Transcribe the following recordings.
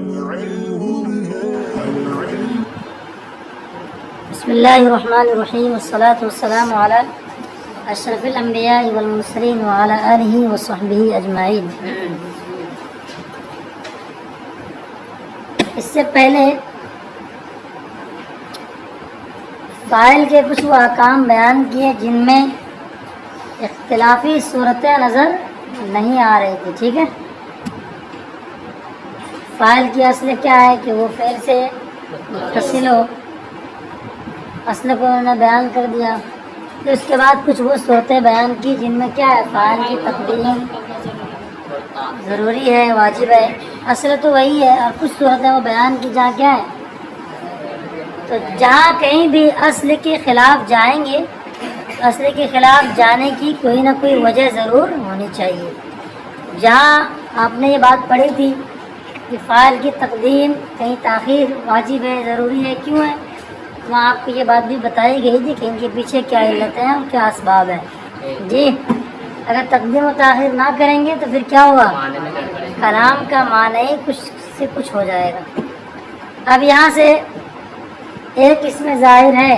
بسم اللہ الرحمن الرحیم والصلاة والسلام علی اشرف الانبیاء والمرسلین وعلی آلہ وصحبہ اجمعین۔ اس سے پہلے فاعل کے کچھ وہ احکام بیان کیے جن میں اختلافی صورتیں نظر نہیں آ رہی تھی، ٹھیک ہے۔ فاعل کی اصل کیا ہے کہ وہ فعل سے متصل ہو، اصل کو انہوں نے بیان کر دیا۔ تو اس کے بعد کچھ وہ صورتیں بیان کی جن میں کیا ہے، فاعل کی تقدیم ضروری ہے، واجب ہے، اصل تو وہی ہے، اور کچھ صورتیں وہ بیان کی جہاں کیا ہے، تو جہاں کہیں بھی اصل کے خلاف جائیں گے، اصل کے خلاف جانے کی کوئی نہ کوئی وجہ ضرور ہونی چاہیے۔ جہاں آپ نے یہ بات پڑھی تھی کہ فاعل کی تقدیم کہیں تاخیر واجب ہے، ضروری ہے، کیوں ہے، وہاں آپ کو یہ بات بھی بتائی گئی تھی کہ ان کے پیچھے کیا علتیں ہیں اور کیا اسباب ہیں۔ جی، اگر تقدیم و تاخیر نہ کریں گے تو پھر کیا ہوگا، کلام کا معنی کچھ سے کچھ ہو جائے گا۔ اب یہاں سے ایک اسم ظاہر ہے،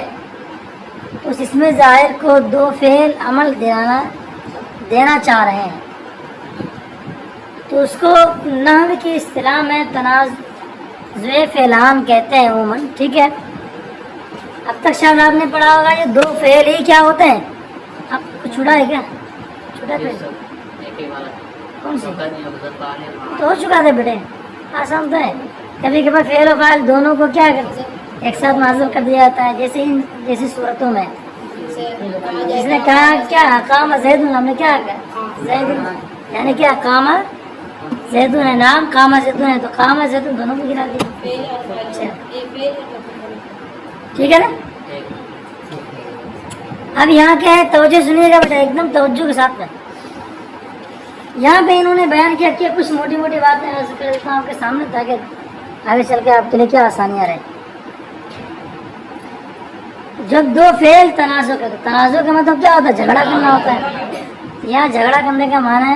اس اسم ظاہر کو دو فعل عمل دینا چاہ رہے ہیں، تو اس کو نحو کی اصطلاح میں تنازع فعلان کہتے ہیں عموماً، ٹھیک ہے۔ اب تک شاید آپ نے پڑھا ہوگا یہ دو فعل ہی کیا ہوتے ہیں، اب کچھ چھوٹا ہے کیا، چھوٹا فعل کون سی تو ہو چکا تھا بیٹے، آسان تو ہے۔ کبھی کبھی فعل و فاعل دونوں کو کیا کرتے ایک ساتھ نازل کر دیا جاتا ہے، جیسی صورتوں میں جس نے کہا کیا قام زید، ہم نے کیا کہا زید، یعنی کیا قام زید ہے نام، قام زید ہے تو قام زید دونوں کو گرا دیا، ٹھیک ہے نا۔ اب یہاں کیا ہے، توجہ سنیے گا بیٹا ایک دم توجہ کے ساتھ میں۔ یہاں پہ انہوں نے بیان کیا کہ کچھ موٹی موٹی باتیں ذکر کرتا ہوں آپ کے سامنے تاکہ آگے چل کے آپ کے لیے کیا آسانیاں رہیں۔ جب دو فعل تنازع کرتے، تنازع کا مطلب کیا ہوتا ہے، جھگڑا کرنا ہوتا ہے۔ یہاں جھگڑا کرنے کا معنی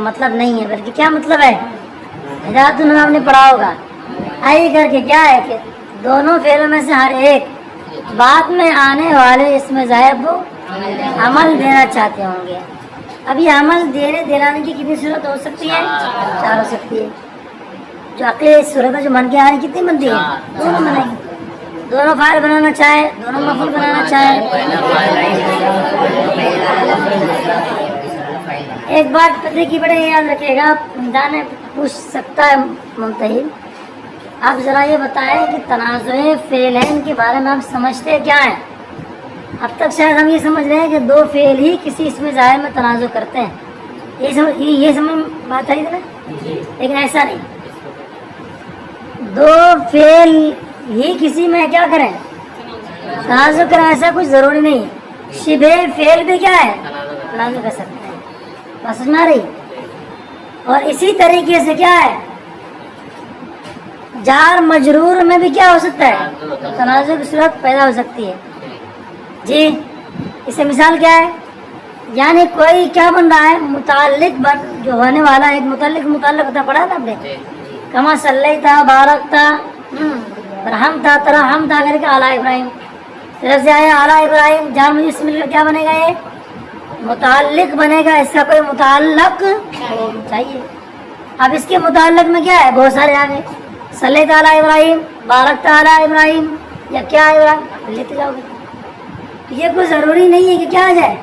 مطلب نہیں ہے، بلکہ کیا مطلب ہے، ہدایت انہوں نے آپ نے پڑھا ہوگا آئی کر کے کیا ہے کہ دونوں فعلوں میں سے ہر ایک بعد میں آنے والے اس میں ظاہر کو عمل دینا چاہتے ہوں گے۔ اب یہ عمل دلانے کی کتنی صورت ہو سکتی ہے، چار ہو سکتی ہے۔ جو عقلی صورت ہے جو من کے آنے کتنی بنتی ہے، دونوں بنائیں گے، دونوں فاعل بنانا چاہے، دونوں مفعول بنانا چاہے۔ ایک بات پتہ کی بڑے یاد رکھے گا، جانے پوچھ سکتا ہے ممتحن، آپ ذرا یہ بتائیں کہ تنازع فعلین کے بارے میں آپ سمجھتے کیا ہیں؟ اب تک شاید ہم یہ سمجھ رہے ہیں کہ دو فعل ہی کسی اسم ظاہر میں تنازع کرتے ہیں، یہ سمجھ بات آئی نا، لیکن ایسا نہیں، دو فعل ہی کسی میں کیا کریں، تنازع کریں، ایسا کچھ ضروری نہیں۔ شبہ فعل بھی کیا ہے، تنازع کر سکتے ہیں، بس سمجھ آ رہی۔ اور اسی طریقے سے کیا ہے، جار مجرور میں بھی کیا ہو سکتا ہے، تنازع کی صورت پیدا ہو سکتی ہے۔ جی، اس سے مثال کیا ہے، یعنی کوئی کیا بن رہا ہے، متعلق جو ہونے والا ہے، ایک متعلق ہوتا پڑھا تھا آپ نے، کما صلیتا بارکتا رحمتا ترحمتا کر کے اعلیٰ ابراہیم، طرف سے آیا اعلیٰ ابراہیم، جار مجرور سے مل کر کیا بنے گا، یہ متعلق بنے گا، اس کا کوئی متعلق چاہیے۔ اب اس کے متعلق میں کیا ہے، بہت سارے آگے، صلی تعالیٰ ابراہیم، بارک تعالیٰ ابراہیم، یا کیا ابراہیم لیتے جاؤ گے، تو یہ کوئی ضروری نہیں ہے کہ کیا آ جائے،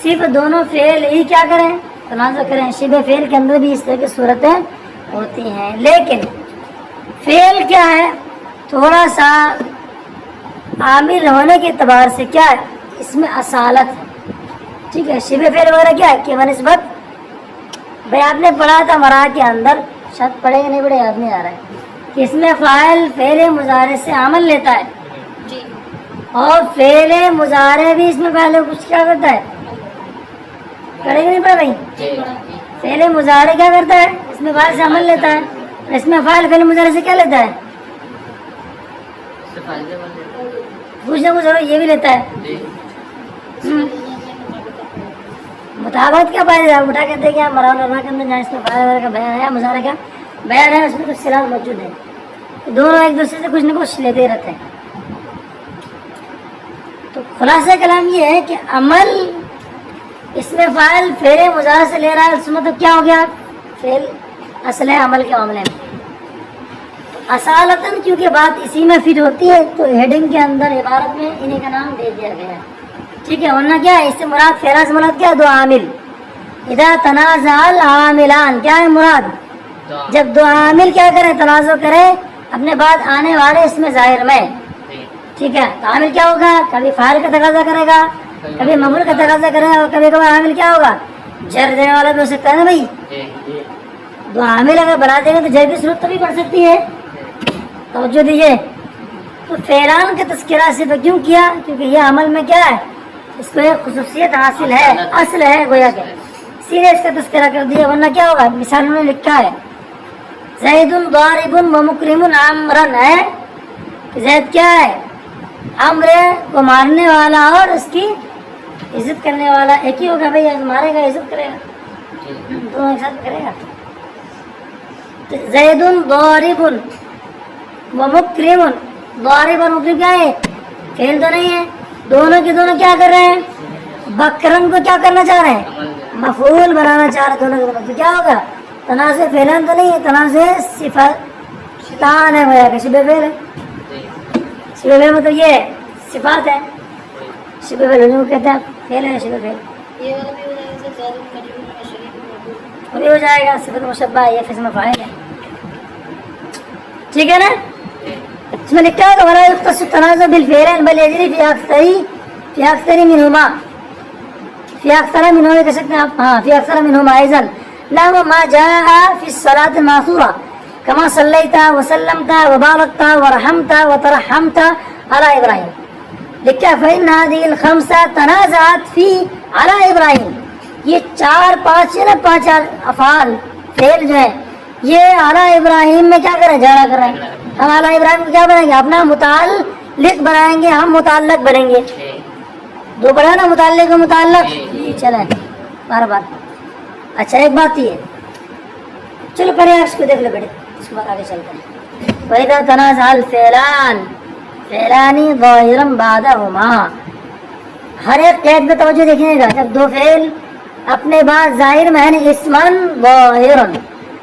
صرف دونوں فعل ہی کیا کریں، تنازع کریں۔ شبہ فعل کے اندر بھی اس طرح کی صورتیں ہوتی ہیں، لیکن فعل کیا ہے، تھوڑا سا عامل ہونے کے اعتبار سے کیا ہے، اس میں اصالت ہے، ٹھیک ہے۔ شبہ فعل وغیرہ کیا ہے کہ بنسبت، بھائی آپ نے پڑھا تھا مرا کے اندر، شاید پڑھے کہ نہیں پڑھے یاد نہیں آ رہا ہے، کہ اس میں فاعل فعل مضارع سے عمل لیتا ہے، اور فعل مضارع بھی اس میں پہلے کچھ کیا کرتا ہے، پڑھے کہ نہیں پڑھا بھائی، فعل مضارع کیا کرتا ہے، اس میں فاعل سے عمل لیتا ہے، اس میں فاعل فعل مضارع سے کیا لیتا ہے، پوچھنے کو ضرور یہ بھی لیتا ہے، مطابقت کیا پائے گا، اٹھا کہتے ہیں کہ مرا کے اندر جہاں اس میں فاعل وغیرہ کا بیان ہے مضارع کا بیان ہے اس میں تفصیلات موجود ہے، دونوں ایک دوسرے سے کچھ نہ کچھ لیتے رہتے ہیں۔ تو خلاصہ کلام یہ ہے کہ عمل، اس میں فاعل فعل مضارع سے لے رہا ہے، اس میں تو کیا ہو گیا؟ فعل اصل ہے عمل کے معاملے میں۔ اصالتاً کیونکہ بات اسی میں فٹ ہوتی ہے تو ہیڈنگ کے اندر عبارت میں انہیں کا نام دے دیا گیا ہے، ٹھیک ہے؟ ورنہ کیا ہے اس سے مراد، فعل سے مراد کیا؟ دو عامل۔ اذا تنازع العاملان، کیا ہے مراد؟ جب دو عامل کیا کرے؟ تنازع کرے اپنے بعد آنے والے اس میں ظاہر میں، ٹھیک ہے؟ تو عامل کیا ہوگا؟ کبھی فاعل کا تقاضا کرے گا، کبھی مفعول کا تقاضا کرے گا، اور کبھی کبھار عامل کیا ہوگا؟ جر دینے والا بھی ہو سکتا ہے نا بھائی۔ دو عامل اگر بنا دیں گے تو جر کی صورت تو بھی پڑ سکتی ہے، توجہ دیجیے۔ تو فعلان کا تذکرہ صرف کیوں کیا؟ کیونکہ یہ عمل میں کیا ہے؟ اس کو ایک خصوصیت حاصل ہے، اصل ہے گویا کہ، اسی لیے اس کا تذکرہ کر دیا۔ ورنہ کیا ہوگا؟ مثال میں لکھا ہے زید ضارب و مکرم عمرا، ہے زید کیا ہے؟ عمر کو مارنے والا اور اس کی عزت کرنے والا، ایک ہی ہوگا بھائی، مارے گا عزت کرے گا، دونوں ایک ساتھ کرے گا۔ زید ضارب و مکرم، ضارب اور مکرم کیا ہے؟ فعل تو نہیں ہے، دونوں کے دونوں کیا کر رہے ہیں؟ بکرم کو کیا کرنا چاہ رہے ہیں؟ مفعول بنانا چاہ رہے ہیں دونوں کے دونوں، تو کیا ہوگا؟ تنازع فعلان تو نہیں ہے، تنازع صفتان ہے، گویا کہ شبہ فعل ہے۔ شبہ فعل مطلب یہ صفات ہے، شبہ فعل جو کہتے ہیں فعل ہے، شبہ فعل بھی ہو جائے گا، صفت مشبہ ہے، یہ اسم فاعل ہے، ٹھیک ہے نا؟ اس میں لکھا ہے ولا يختص التنازع بالفعلين بل يجري في اكثر منهما، في اكثر منهما کہہ سکتے ہیں آپ، ہاں في اكثر منهما ايضا، لا ما جاء في الصلاة الماثورة كما صليت وسلمت وباركت ورحمت وترحمت على ابراہیم، لکھا فإن هذه الخمسة تنازعت في على ابراہیم، یہ پانچ افعال فعل جو ہے یہ اعلیٰ ابراہیم میں کیا کریں؟ جھگڑا کر رہے ہیں۔ ہم اعلیٰ ابراہیم کو کیا بنائیں گے؟ اپنا متعلق بنائیں گے، ہم متعلق بنیں گے، دو بڑا نا، متعلق و متعلق، چلیں بار بار۔ اچھا ایک بات یہ، چلو پڑھے اس کو دیکھ لو بیٹے، اس کے بعد آگے چلتے ہیں۔ وَإِذَا تَنَازَعَ الْفِعْلَانِ فِعْلَانِ ظَاهِرًا بَعْدَهُمَا، ہر ایک قید میں توجہ دیکھیے گا، جب دو فعل اپنے بعد ظاہر میں ہے اسمن ظاہرن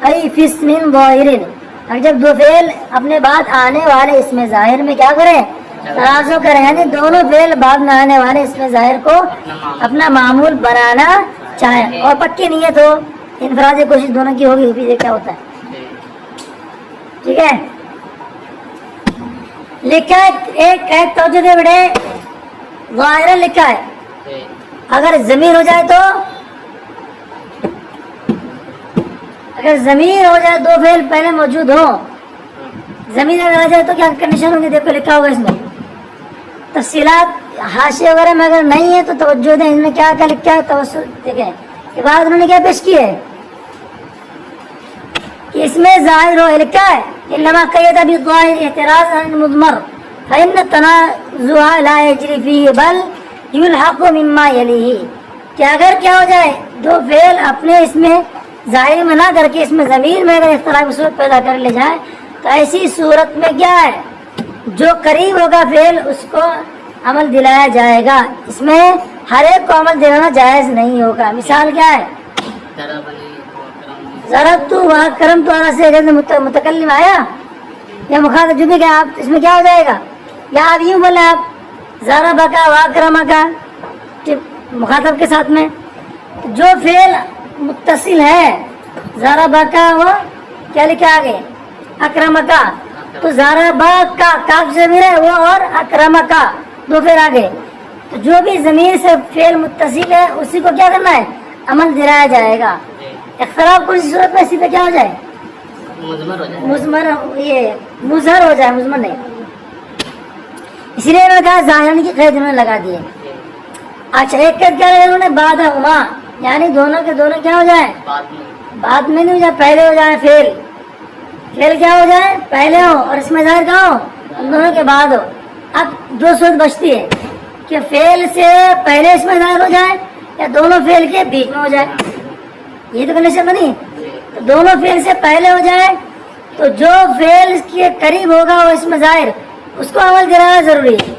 ای فی اسم ظاہرن، اور جب دو فعل اپنے بعد آنے والے اس میں ظاہر میں کیا کریں؟ تنازع کریں، یعنی دونوں فعل بعد میں آنے والے اس میں ظاہر کو اپنا معمول بنانا چاہیں، اور پکی نیت ہو، انفرادی کوشش دونوں کی ہوگی، پیچھے کیا ہوتا ہے، ٹھیک ہے؟ لکھا ہے ایک قید توجہ دے بیٹے، ظاہرن لکھا ہے، اگر ضمیر ہو جائے تو، اگر ضمیر ہو جائے، دو فعل پہلے موجود ہو، ضمیر اگر آ جائے تو کیا کنڈیشن ہوگی؟ دیکھو لکھا ہوگا اس میں، تفصیلات حاشیے وغیرہ میں اگر نہیں ہے تو توجہ دیں، انہوں نے کیا کیا لکھا ہے، توجہ دیکھیں کہ بعد انہوں نے کیا پیش کی ہے کہ اس میں ظاہر ہو، لکھا ہے انما قید بالظاہر اعتراض عن المضمر فإن التنازع لا يجري فيه بل يلحق مما يليه، کہ اگر کیا ہو جائے دو فعل اپنے اس میں ظاہر میں نہ کر کے اس میں ضمیر میں اگر اختلاف صورت پیدا کر لے جائے تو ایسی صورت میں کیا ہے، جو قریب ہوگا فعل اس کو عمل دلایا جائے گا، اس میں ہر ایک کو عمل دلانا جائز نہیں ہوگا۔ مثال کیا ہے؟ ضربت و کرمت سے متکلم آیا یا مخاطب جو بھی کہ آپ اس میں کیا ہو جائے گا، یا آپ یوں بولے آپ ضربک و اکرمک مخاطب کے ساتھ میں، جو فعل متصل ہے ضربک و کیا لکھا آگے اکرمکا، تو ضربک کا کاف ضمیر ہے وہ، اور اکرمکا دو فعل آگے، تو جو بھی ضمیر سے فعل متصل ہے اسی کو کیا کرنا ہے، عمل دلایا جائے گا۔ اختلاف کسی صورت میں اسی پہ کیا ہو جائے، مضمر، یہ مظہر ہو جائے، مضمر نہیں، اسی لیے انہوں نے کہا ظاہرن کی قید انہوں نے لگا دی ہے۔ اچھا ایک قید کیا لگا انہوں نے، بعدہما، یعنی دونوں کے دونوں کیا ہو جائے، بعد میں نہیں ہو جائے، پہلے ہو جائے، فعل کیا ہو جائے، پہلے ہو، اور اس میں ظاہر کہاں ہو، ان دونوں کے بعد ہو۔ اب دو صورت بچتی ہے کہ فعل سے پہلے اس میں ظاہر ہو جائے یا دونوں فعل کے بیچ میں ہو جائے، یہ تو کنڈیشن بنی. تو دونوں فعل سے پہلے ہو جائے تو جو فعل اس کے قریب ہوگا وہ اس میں ظاہر اس کو عمل دلانا ضروری ہے.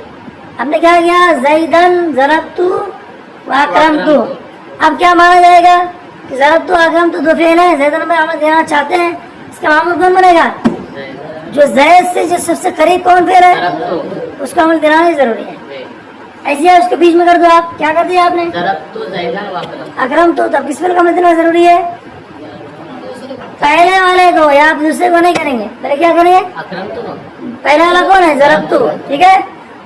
ہم نے کیا کیا زیدن ضربتو واکرمتو. اب کیا مانا جائے گا کہ ضربتو اکرمتو دو فعل ہیں, زیدن میں عمل دینا چاہتے ہیں, اس کا معمول کون بنے گا؟ جو زید سے جو سب سے قریب کون فعل ہے اس کو عمل دلانا ضروری ہے. ایسے اس کے بیچ میں کر دو. آپ کیا کر دیا آپ نے اکرمتو, تب کس فعل کا عمل دینا ضروری ہے؟ پہلے والے کو, یا آپ دوسرے کو نہیں کریں گے, پہلے کیا کریں گے؟ پہلے والا کون ہے؟ ضربتو. ٹھیک ہے,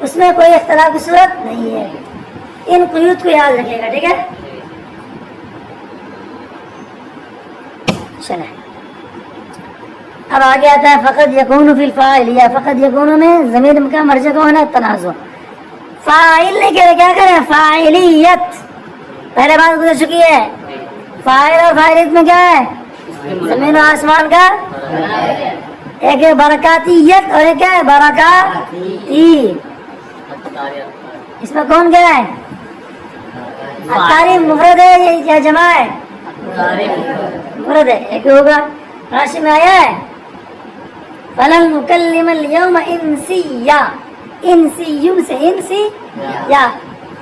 اس میں کوئی اختلاف کی صورت نہیں ہے. ان قیود کو یاد رکھے گا. ٹھیک ہے, چلے اب آگے آتا ہے فقط یکون فی الفاعل, یا فقط یکون میں ضمیر کا مرجع کون ہے؟ تنازع. فاعل نہیں کہہ رہے, کیا کریں؟ فاعلیت. پہلے بات گزر چکی ہے. فاعل اور فاعلیت میں کیا ہے؟ زمین و آسمان کا, ایک ہے برکاتیت اور ایک ہے برکاتی. اس میں کون کیا ہے؟ تعریف مفرد ہے یا جمع ہے؟ مفرد ہے. ایک ہوگا راشی میں آیا ہے فلن نکلم اليوم انسیا. انسی سے انسی یا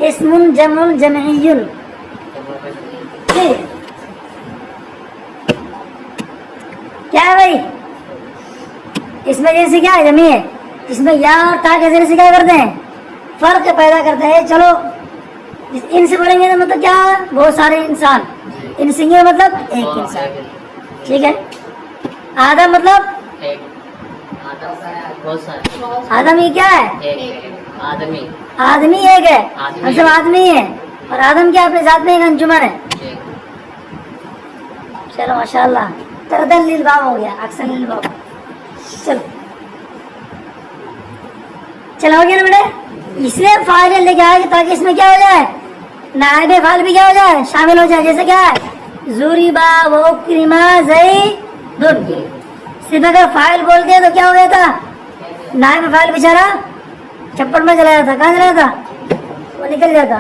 اسم جمع جمعی. کیا ہے بھائی؟ اس میں جیسے کیا ہے؟ جمعی ہے. اس میں یا اور تا کے ذریعے سے کیا کرتے ہیں؟ فرق پیدا کرتے ہیں. چلو ان سے بولیں گے مطلب کیا ہے؟ بہت سارے انسان. ان سے مطلب ایک انسان. ٹھیک ہے, آدم مطلب آدم یہ کیا ہے؟ آدمی ایک ہے, ہم سب آدمی ہیں, اور آدم کیا اپنے ذات میں ایک انجمن ہے. چلو ماشاء اللہ, تردن للباب ہو گیا, اکثر للباب. چلو ہو گیا نا بیٹے. اس لیے فاعل لے کے آئے گا تاکہ اس میں کیا ہو جائے؟ نائب فاعل بھی کیا ہو جائے؟ شامل ہو جائے. جیسے کیا ہے زوریبا وکرما زیدن. صرف اگر فاعل بول دیا تو کیا ہو گیا تھا؟ نائب فاعل بیچارہ چپڑ میں چلا جاتا. کہاں چلا جاتا؟ وہ نکل جاتا.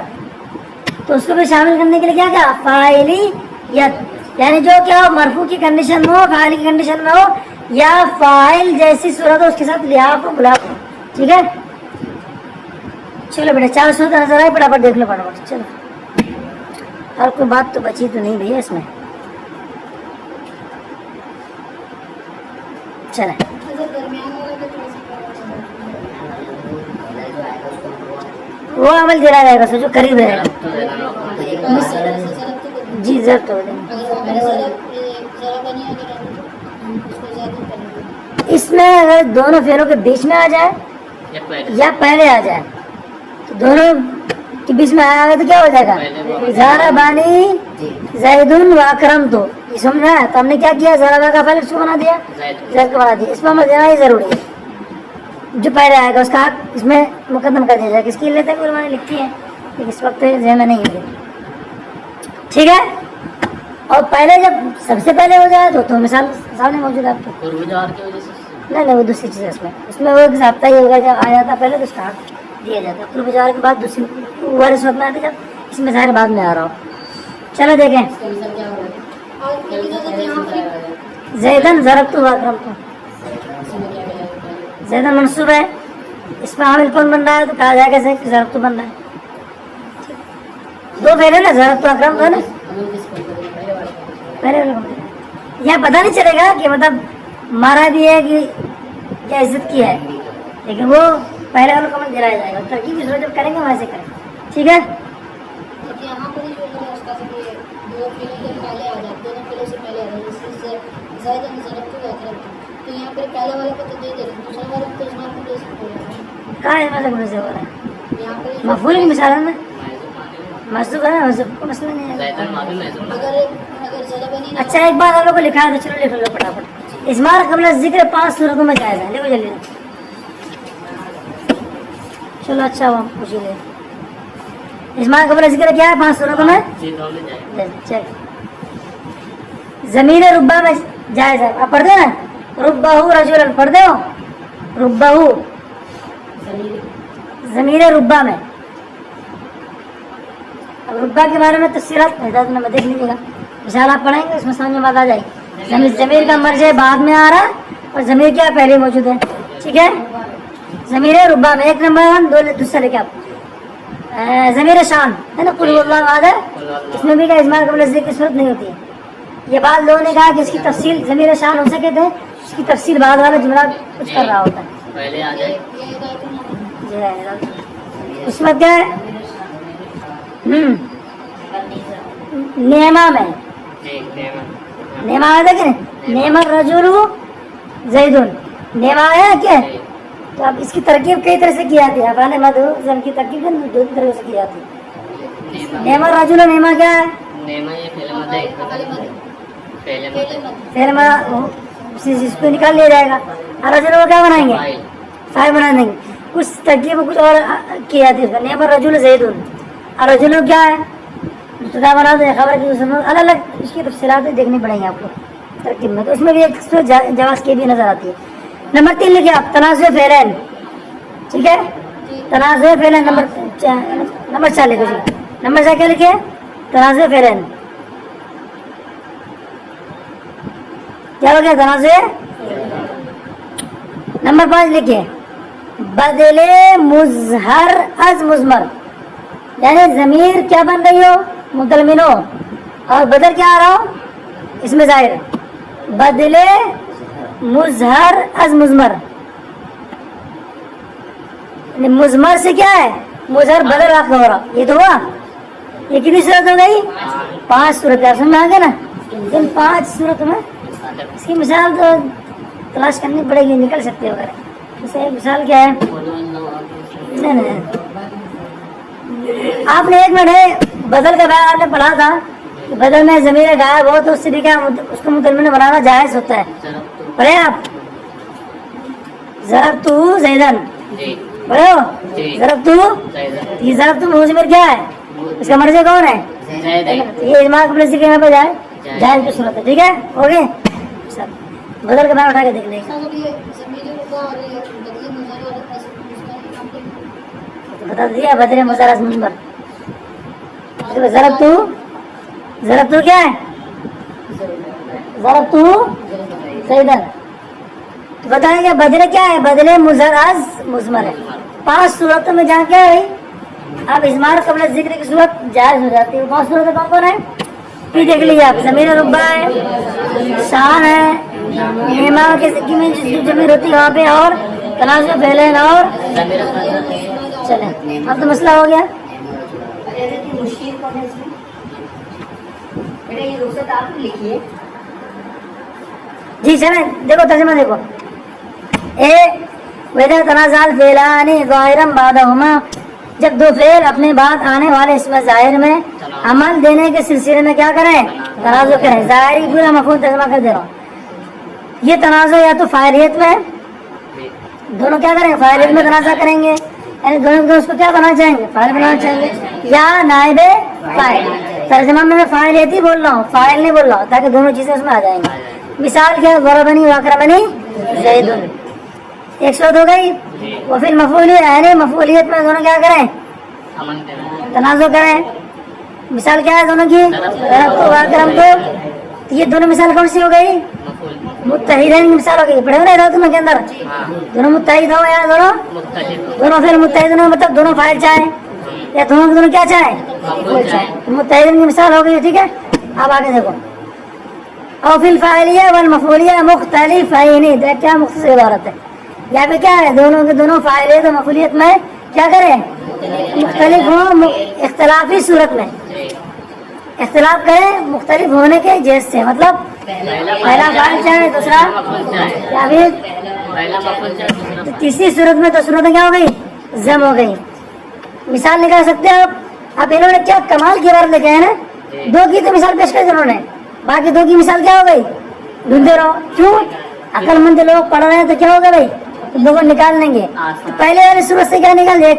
تو اس کو بھی شامل کرنے کے لیے کیا کیا؟ فاعلیت, یعنی جو کیا ہو مرفوع کی کنڈیشن میں ہو, فاعل کی کنڈیشن میں ہو, یا فاعل جیسی صورت ہو اس کے ساتھ لحاف ہو گلاف ہو. ٹھیک ہے, چلو بیٹا 4 صورت نظر آئے, فٹافٹ دیکھ لو فٹافٹ. چلو اور کوئی بات تو بچی تو نہیں بھیا اس میں. چلے وہ عمل دلا جائے گا سو جو قریب رہے گا. جی ضرورت ہو جائے. اس میں اگر دونوں فعلوں کے بیچ میں آ جائے یا پہلے آ جائے تو دونوں کے بیچ میں آیا تو کیا ہو جائے گا؟ ضربانی زیدن واکرمتو. یہ سمجھا ہے؟ تو ہم نے کیا کیا؟ ضربہ کا فعل اس کو بنا دیا, زید کو بنا دیا. اس میں عمل دینا ہی ضروری ہے. جو پہلے آئے گا اس کا حق اس میں مقدم کر دیا جائے. کس کی لیتے ہیں علماء لکھتی ہے, لیکن اس وقت ذہن میں نہیں ہے. ٹھیک ہے, اور پہلے جب سب سے پہلے ہو جائے تو مثال سامنے موجود ہے آپ کو. نہیں وہ دوسری چیز ہے. اس میں وہ ایک ضابطہ یہ ہوگا جب آ جاتا پہلے تو اس کا حق دیا جاتا ہے. قرب جار کے بعد دوسری وارث وقت میں آتے جب اس میں ظاہر بعد میں آ رہا ہو. چلو دیکھیں زیدن ضربتو واکرمتو. زیدن منصوب ہے, اس میں عامل کون بن رہا ہے؟ تو کہا جائے گا ضربتو بن رہا ہے. دو پہلے نا ضربتو اکرمتو ہے نا, پہلے یہاں پتہ نہیں چلے گا کہ مطلب مارا بھی ہے کہ کیا عزت کی ہے, لیکن وہ پہلے والوں کو دلایا جائے گا. ترکیب کی صورت جب کریں گے ویسے کریں. ٹھیک ہے, یہاں پر دو پہلے آ جائے, دونوں پہلے سے پہلے آ جائے. تو یہاں پر پہلے والے کو تو دے دیں, دوسرے والے کو تو اسمار کو دے سکتے ہیں. کہاں ہے مطلب مجھے ہو رہا ہے یہاں پر مفعول کی مثال ہے نا, مصدوق ہے نا, مصدوق کو مسئلہ نہیں ہے. اگر ضربنی اچھا ایک بات آپ لوگ کو لکھا ہے تو چلو لکھ لو فٹافٹ. اسمار قبل ذکر 5 صورتوں میں جائز ہے. دیکھو جلدی چلو. اچھا وہ پوچھ لے اسمار قبل ذکر کیا ہے 5 صورتوں میں؟ ضمیر ربا میں جائز ہے. آپ پڑھ دیں نا ربہ رجلا, پڑھ دے ہو ربہ ضمیر ربا میں. اب ربا کے بارے میں تفصیلات میں دیکھ لیجیے گا. مثال آپ پڑھیں گے اس میں سمجھ میں بات آ جائے گی. ضمیر کا مرجع بعد میں آ رہا اور ضمیر کیا پہلے موجود ہے. ٹھیک ہے. ضمیر ربا میں 1 نمبر 1 دوسرا لے کے آپ ضمیر شان ہے نا قل اللہ احد ہے. اس میں بھی کیا اجمال قبل ذکر کی صورت نہیں ہوتی ہے. یہ بعض لوگوں نے کہا کہ اس کی تفصیل ضمیر شان ہو سکے تھے اس کی تفصیل بعد والا جملہ کچھ کر رہا ہوتا ہے. پہلے آ جائے. اس میں کیا ہے نیما میں نیما ہے دیکھیں نیما الرجل زیدن نیما ہے کیا. تو اب اس کی ترکیب کئی طرح سے کی جاتی ہے. افعال مد زم کی ترکیب دو طرح سے کی جاتی ہے. نیما الرجل نیما کیا ہے نیما یہ فعل مد ہے. فعل مد پھر اس کو نکال لیا جائے گا. الرجل کو کیا بنائیں گے فاعل بنا دیں گے. کچھ ترکیب کچھ اور کی جاتی ہے. نیما الرجل زیدن الرجل کیا ہے مبتدا بنا دیں خبر کی الگ الگ اس کی تفصیلات دیکھنی پڑیں گی آپ کو ترکیب میں. تو اس میں بھی ایک جواز کی بھی نظر آتی ہے. نمبر 3 لکھیے آپ تنازع فعلین. ٹھیک ہے تنازع فعلین نمبر 4 لکھو جی. نمبر 4 کیا لکھیے تنازع فعلین. کیا ہو گیا تنازع. نمبر 5 لکھیے بدل مظہر از مضمر یعنی ضمیر کیا بن رہی ہو مبدل من ہو اور بدل کیا آ رہا ہو اس میں ظاہر. بدل مظہر از مضمر مضمر سے کیا ہے مظہر بدل واقع ہو رہا. یہ تو ہوا. یہ کتنی صورت ہو گئی 5 صورت ہے. سمجھ میں آ گیا نا. ان 5 صورت میں اس کی مثال تو تلاش کرنی پڑے گی نکل سکتے ہو. اسے مثال کیا ہے نہیں آپ نے 1 منٹ ہے بدل کا بیان آپ نے پڑھا تھا کہ بدل میں ضمیر غائب ہو تو اس سے بھی کیا اس کو متضمن بنانا جائز ہوتا ہے. پڑھے آپ ضربت زیدن پڑھے ہو ضربت. یہ ضربت مضمر کیا ہے اس کا مرجع کون ہے یہ اجماع قبل ذکر یہاں پہ جائے جائز کی صورت ہے. ٹھیک ہے ہو گئے سب. بدل کا بیان اٹھا کے دیکھ لیں بتا دیا بدل مظہر از مضمر. ضربت کیا ہے ضربت زیدن. تو بتائیں گے بدلے کیا ہے بدلے مظہر از مضمر ہے. 5 صورتوں میں جہاں کیا ہے اب اضمار قبل ذکر کی صورت جائز ہو جاتی ہے. 5 صورتیں کون کون ہے یہ دیکھ لیجیے آپ. ضمیر ربا ہے شان ہے نیما کے ذکر میں جس ضمیر ہوتی ہے وہاں پہ اور تنازع فعلین اور چلیں اب تو مسئلہ ہو گیا. جی چلیں دیکھو ترجمہ دیکھو. وَإِذَا تَنَازَعَ الْفِعْلَانِ ظَاهِرًا بَعْدَهُمَا جب 2 فعل اپنے بعد آنے والے اس میں ظاہر میں عمل دینے کے سلسلے میں کیا کریں تنازع کریں. ظاہری پورا مفہوم ترجمہ کر دے رہا ہوں. یہ تنازع یا تو فاعلیت میں دونوں کیا کریں فاعلیت میں تنازع کریں گے یعنی دونوں اس کو کیا بنانا چاہیں گے فاعل بنانا چاہیں گے یا نائب فاعل. ترجمہ میں فاعلیت ہی بول رہا ہوں فاعل نہیں بول رہا ہوں تاکہ دونوں چیزیں اس میں آ جائیں گی. مثال کیا ضربنی واکرمنی زیدن 1 صورت ہو گئی. وہ پھر مفعول یعنی مفعولیت میں دونوں کیا کریں تنازع کریں. مثال کیا ہے دونوں کی ضربت واکرم تو یہ دونوں مثال کون سی ہو گئی متحدین کی مثال ہو گئی. پڑھے ہو نا ادھر تمہیں کے اندر دونوں متحد ہو یا دونوں پھر متحد ہو مطلب دونوں فاعل چاہیں یا دونوں کیا چاہیں متحدین کی مثال ہو گئی. ٹھیک ہے اب آگے دیکھو او فی الفاعلیہ والمفعولیہ مختلفین. کیا مختصر عبارت ہے یہاں پہ کیا ہے دونوں کے دونوں فاعلیت اور مفعولیت میں کیا کریں مختلف ہوں اختلافی صورت میں اختلاف کریں مختلف ہونے کے جیس سے مطلب پہلا فاعل چاہے دوسرا یا پھر تیسری صورت میں تو صورتیں کیا ہو گئی ضم ہو گئی. مثال نکال سکتے ہیں آپ. اب انہوں نے کیا کمال کی عبارت لکھے ہیں نا 2 کی تو مثال پیش کر انہوں نے باقی 2 کی مثال کیا ہو گئی ڈھونڈتے رہو. کیوں عقل مند لوگ پڑھ رہے ہیں تو کیا ہوگا بھائی 2 کو نکال لیں گے. تو پہلے والی صورت سے کیا نکال دیں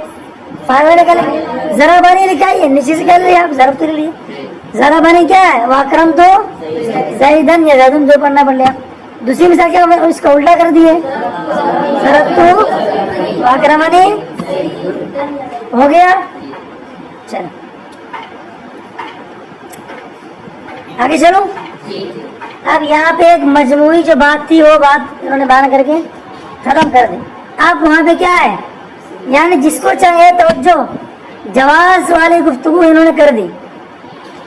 فائدہ نکالیں گے. ذرا بانی لکھائیے نیچے سے کر لیے آپ ضرب تو لیے ذرا بانی کیا ہے واکرم تو زیدن یا زیدن 2 پڑھنا پڑ لیا. دوسری مثال کیا اس کا الٹا کر دیے ضرب تو واکرمنی ہو گیا. چلو آگے چلو. اب یہاں پہ ایک مجموعی جو بات تھی وہ بات انہوں نے بیان کر کے ختم کر دی. اب وہاں پہ کیا ہے, یعنی جس کو چاہے توجہ, جواز والی گفتگو انہوں نے کر دی.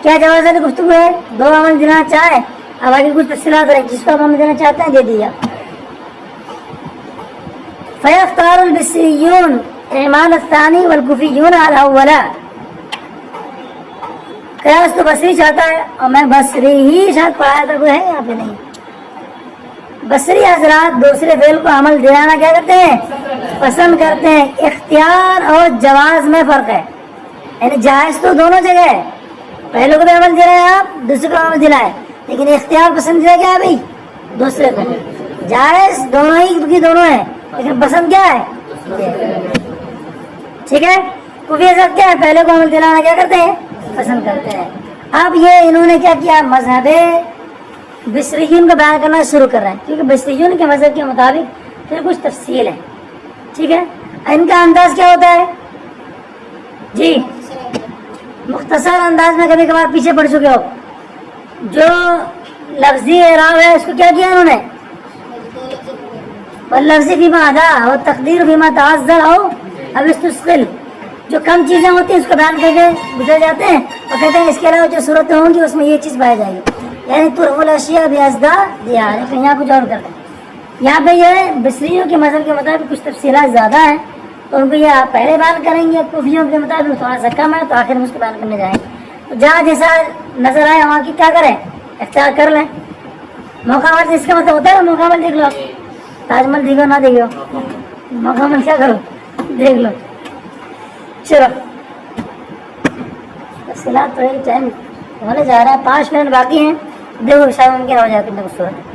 کیا جواز والی گفتگو ہے؟ 2 عمل دینا چاہے, اب آگے کچھ تفصیلات رہے, جس کو عمل دینا چاہتے ہیں دے دیا. فیختار البصریون اعمال الثانی والکوفیون علی الاولا. قیاس تو بصری چاہتا ہے, اور میں بصری ہی شاید پڑھایا تھا, کوئی ہے یہاں پہ نہیں. بصری حضرات دوسرے فعل کو عمل دلانا کیا کرتے ہیں؟ پسند کرتے ہیں. اختیار اور جواز میں فرق ہے, یعنی جائز تو دونوں جگہ ہے, پہلے کو بھی عمل دلائے آپ, دوسرے کو عمل دلائے, لیکن اختیار پسند کیا ہے بھائی؟ دوسرے کو. جائز دونوں ہی کی دونوں ہے, لیکن پسند کیا ہے؟ ٹھیک ہے. کوفی حضرات کیا ہے, پہلے کو عمل دلانا کیا کرتے ہیں؟ پسند کرتے ہیں. اب یہ انہوں نے کیا کیا, مذہب بصریین کو بیان کرنا شروع کر رہے ہیں, کیونکہ بصریین کے مذہب کے مطابق پھر کچھ تفصیل ہے. ٹھیک ہے. ان کا انداز کیا ہوتا ہے جی؟ مختصر انداز میں کبھی کبھار پیچھے پڑ چکے ہو. جو لفظی اعراب ہے اس کو کیا کیا انہوں نے؟ واللفظ فیما ادا اور تقدیر فیما تعذر ہو. اب استثقل جو کم چیزیں ہوتی ہیں اس کو بیان کر کے گزر جاتے ہیں, اور کہتے ہیں اس کے علاوہ جو صورتیں ہوں گی اس میں یہ چیز پائی جائے گی, یعنی ترف الاشیاء بازدا دیا ہے. لیکن یہاں کچھ اور کرتے ہیں. یہاں پہ یہ بصریوں کے مذہب کے مطابق کچھ تفصیلات زیادہ ہیں, تو ان کو یہ پہلے بیان کریں گے. کوفیوں کے مطابق تھوڑا سا کم ہے, تو آخر میں اس کو بیان کرنے جائیں. تو جہاں جیسا نظر آئے وہاں کی کیا کریں, اختیار کر لیں. موقع عمل اس کا مطلب ہوتا ہے موقع عمل دیکھ لو, تاج محل دیکھو نہ دیکھو, موقع عمل کیا کرو دیکھ لو. چلو تفصیلات تو ٹائم ہونے جا رہا ہے, 5 منٹ باقی ہیں, دیکھو شاید ممکن ہو جائے کچھ صورت.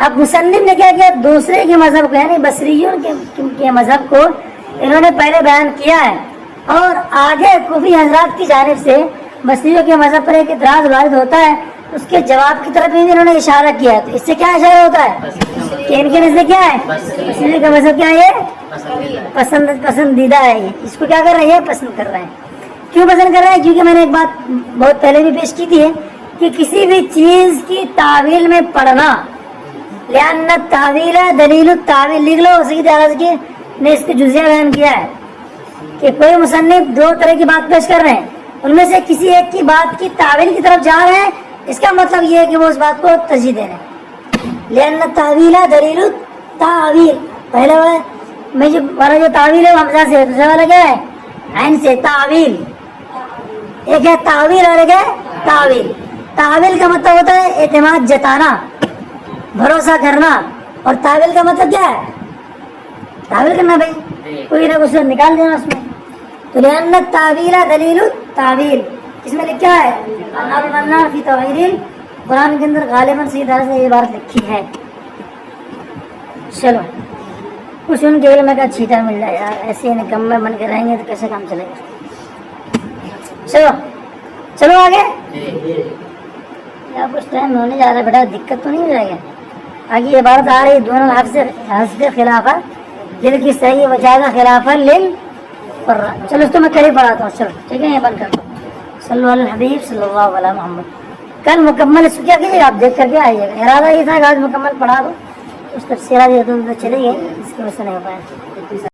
اب مصنف نے کیا کیا, دوسرے کے مذہب کو یعنی بصریوں کے مذہب کو انہوں نے پہلے بیان کیا ہے, اور آگے کوفی حضرات کی جانب سے بصریوں کے مذہب پر ایک اعتراض وارد ہوتا ہے, اس کے جواب کی طرف بھی انہوں نے اشارہ کیا ہے. تو اس سے کیا اشارہ ہوتا ہے کہ ان کے نزدیک کیا ہے, بصریوں کا مذہب کیا ہے, پسندیدہ ہے. یہ اس کو کیا کر رہے ہیں, پسند کر رہے ہیں. کیوں پسند کر رہے ہیں؟ کیونکہ میں نے ایک بات بہت پہلے بھی پیش کی تھی کہ کسی بھی چیز کی تعویل میں پڑھنا, لأن التعویل دلیل التعویل, لکھ لو. اسی طرح سے نے اس کو جزیہ بیان کیا ہے کہ کوئی مصنف 2 طرح کی بات پیش کر رہے ہیں, ان میں سے کسی ایک کی بات کی تعویل کی طرف جا رہے ہیں, اس کا مطلب یہ ہے کہ وہ اس بات کو ترجیح دے رہے ہیں. لأن التعویل دلیل التعویل, پہلے میں جو تعویل ہے وہ حمزہ سے, دوسرا والا کیا ہے عین سے, تعویل. ایک ہے تعویل اور ایک ہے تعویل. تعویل کا مطلب ہوتا ہے اعتماد جتانا, بھروسہ کرنا, اور تعویل کا مطلب کیا ہے, تعویل کرنا بھائی, کوئی نہ کچھ نکال دینا اس میں. تو لأن التعویل دلیل التعویل, اس میں لکھا ہے البنا فی توحید, قرآن کے اندر غالباً صحیح طرح سے یہ بات لکھی ہے. چلو کچھ ان کے علم کا چھیٹا مل جائے یار, ایسے نکمے بن کے رہیں گے تو کیسے کام چلے گا. چلو چلو آگے. یا کچھ ٹائم ہونے جا رہا ہے بیٹا, دقت تو نہیں ہو جائے گا. آگے عبارت آ رہی دونوں حسب خلافہ دل کی صحیح وجہ خلافہ لل پر. چلو اس تو میں کل ہی پڑھاتا ہوں. چلو ٹھیک ہے, یہ بند کرتا ہوں. صلی اللہ علیہ الحبیب صلی اللہ علیہ محمد. کل مکمل اس کو کیا کیجیے گا, آپ دیکھ کر کے آئیے گا. ارادہ یہ تھا کہ آج مکمل پڑھا دو, اس تفصیلات چلے گئے, اس کی وجہ سے نہیں ہو پایا.